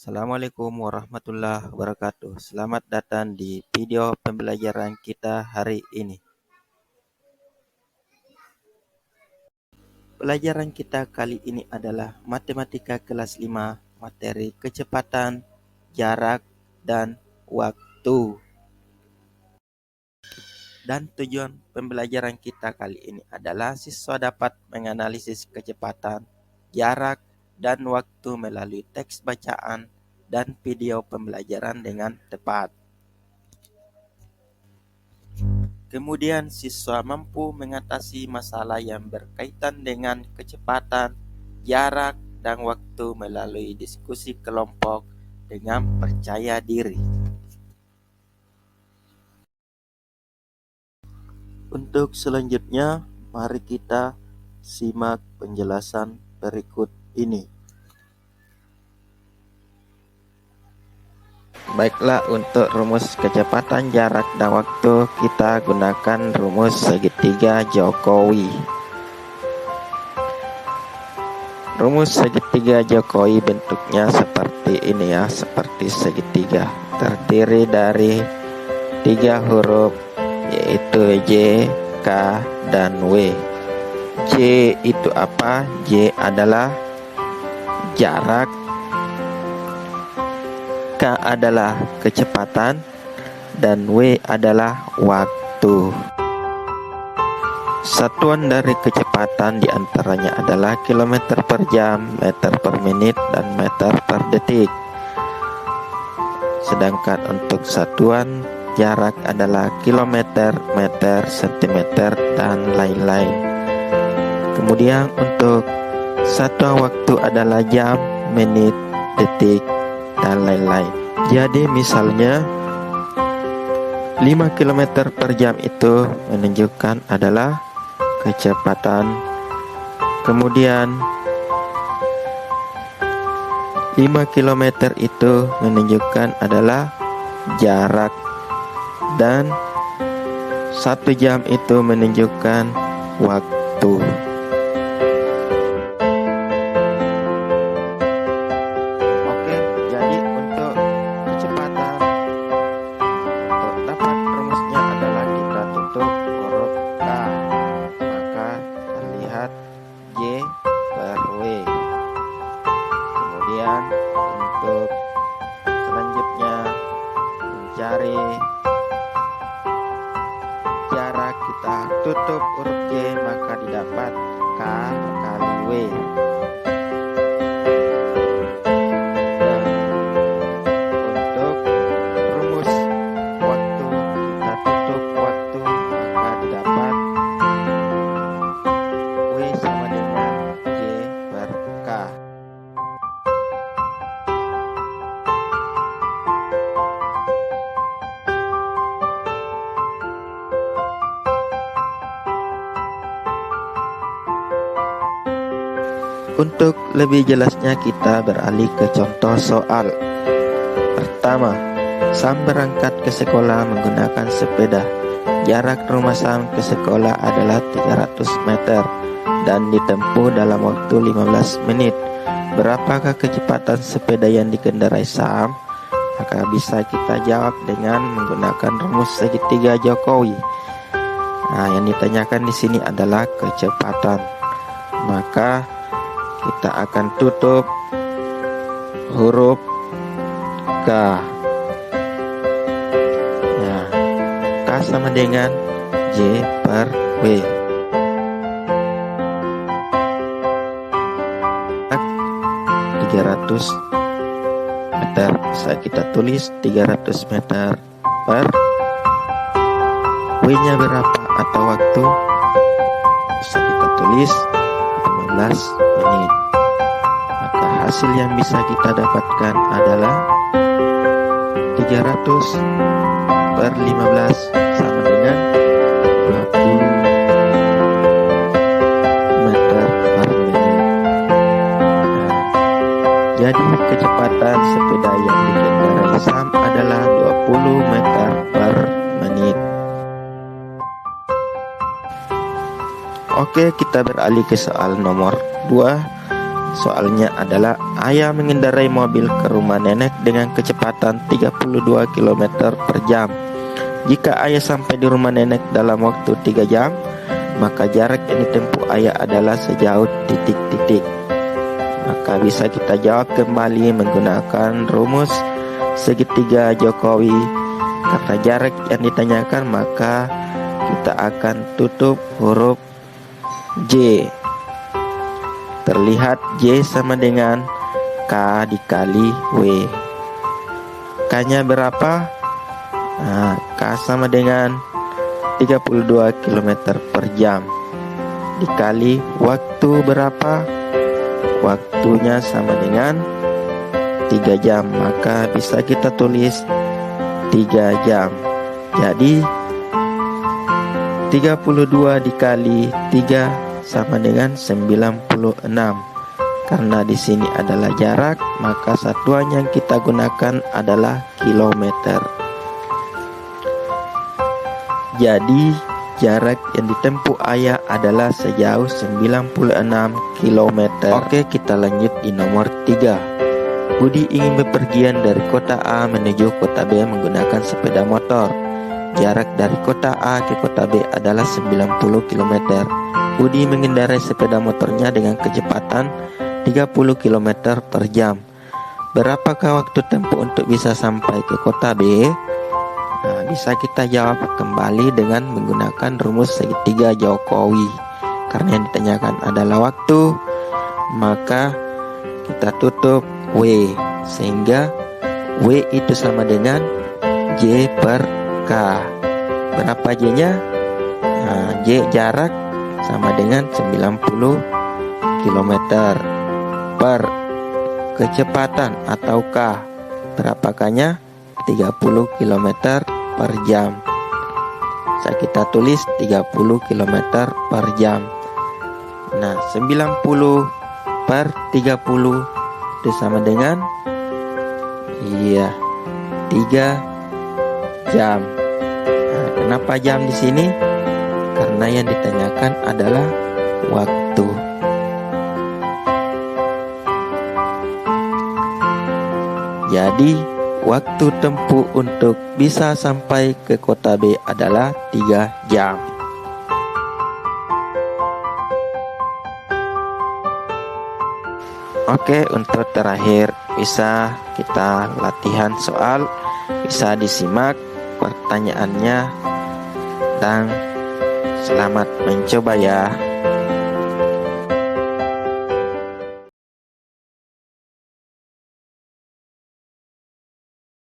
Assalamualaikum warahmatullahi wabarakatuh. Selamat datang di video pembelajaran kita hari ini. Pelajaran kita kali ini adalah Matematika kelas 5, materi kecepatan, jarak, dan waktu. Dan tujuan pembelajaran kita kali ini adalah siswa dapat menganalisis kecepatan, jarak, dan waktu melalui teks bacaan dan video pembelajaran dengan tepat. Kemudian siswa mampu mengatasi masalah yang berkaitan dengan kecepatan, jarak, dan waktu melalui diskusi kelompok dengan percaya diri. Untuk selanjutnya, mari kita simak penjelasan berikut ini. Baiklah, untuk rumus kecepatan, jarak, dan waktu kita gunakan rumus segitiga Jokowi. Rumus segitiga Jokowi bentuknya seperti ini ya, seperti segitiga. Terdiri dari 3 huruf yaitu J, K, dan W. J itu apa? J adalah jarak, K adalah kecepatan, dan W adalah waktu. Satuan dari kecepatan diantaranya adalah kilometer per jam, meter per menit, dan meter per detik. Sedangkan untuk satuan jarak adalah kilometer, meter, sentimeter, dan lain-lain. Kemudian untuk satuan waktu adalah jam, menit, detik, dan lain-lain. Jadi misalnya 5 km per jam itu menunjukkan adalah kecepatan. Kemudian 5 km itu menunjukkan adalah jarak. Dan 1 jam itu menunjukkan waktu. Oke, jadi untuk kecepatan, untuk dapat rumusnya adalah kita tutup huruf K, maka terlihat J per W. Kemudian untuk selanjutnya mencari jarak, kita tutup huruf J, maka didapat K kali W. Dan untuk rumus waktu, kita tutup waktu, maka didapat W sama dengan J per K. Untuk lebih jelasnya kita beralih ke contoh soal. Pertama, Sam berangkat ke sekolah menggunakan sepeda. Jarak rumah Sam ke sekolah adalah 300 meter dan ditempuh dalam waktu 15 menit. Berapakah kecepatan sepeda yang dikendarai Sam? Maka bisa kita jawab dengan menggunakan rumus segitiga Jokowi. Nah, yang ditanyakan di sini adalah kecepatan. Maka kita akan tutup huruf K. Nah, K sama dengan J per W. 300 meter, bisa kita tulis 300 meter per W nya berapa atau waktu, bisa kita tulis 15 menit. Maka hasil yang bisa kita dapatkan adalah 300 per 15 sama dengan 20 meter per menit. Nah, jadi kecepatan sepeda yang dikendarai Sam adalah 20 meter per menit. Oke, kita beralih ke soal nomor 2. Soalnya adalah ayah mengendarai mobil ke rumah nenek dengan kecepatan 32 km per jam. Jika ayah sampai di rumah nenek dalam waktu 3 jam, maka jarak yang ditempuh ayah adalah sejauh titik-titik. Maka bisa kita jawab kembali menggunakan rumus segitiga Jokowi. Karena jarak yang ditanyakan, maka kita akan tutup huruf J. Terlihat J sama dengan K dikali W. K-nya berapa? Nah, K sama dengan 32 km per jam dikali waktu berapa? Waktunya sama dengan 3 jam. Maka bisa kita tulis 3 jam. Jadi 32 dikali 3 sama dengan 96. Karena di sini adalah jarak, maka satuan yang kita gunakan adalah kilometer. Jadi jarak yang ditempuh ayah adalah sejauh 96 km. Oke, kita lanjut di nomor 3. Budi ingin bepergian dari kota A menuju kota B menggunakan sepeda motor. Jarak dari kota A ke kota B adalah 90 km. Budi mengendarai sepeda motornya dengan kecepatan 30 km per jam. Berapakah waktu tempuh untuk bisa sampai ke kota B? Nah, bisa kita jawab kembali dengan menggunakan rumus segitiga Jokowi. Karena yang ditanyakan adalah waktu, maka kita tutup W. Sehingga W itu sama dengan J per K. Berapa J-nya? Nah, J jarak sama dengan 90 km per kecepatan atau K. Berapa K-nya? 30 km per jam. Saya kita tulis 30 km per jam. Nah, 90 per 30 itu sama dengan 3 jam. Nah, kenapa jam di sini? Karena yang ditanyakan adalah waktu. Jadi waktu tempuh untuk bisa sampai ke kota B adalah 3 jam. Oke, untuk terakhir bisa kita latihan soal. Bisa disimak pertanyaannya dan selamat mencoba ya.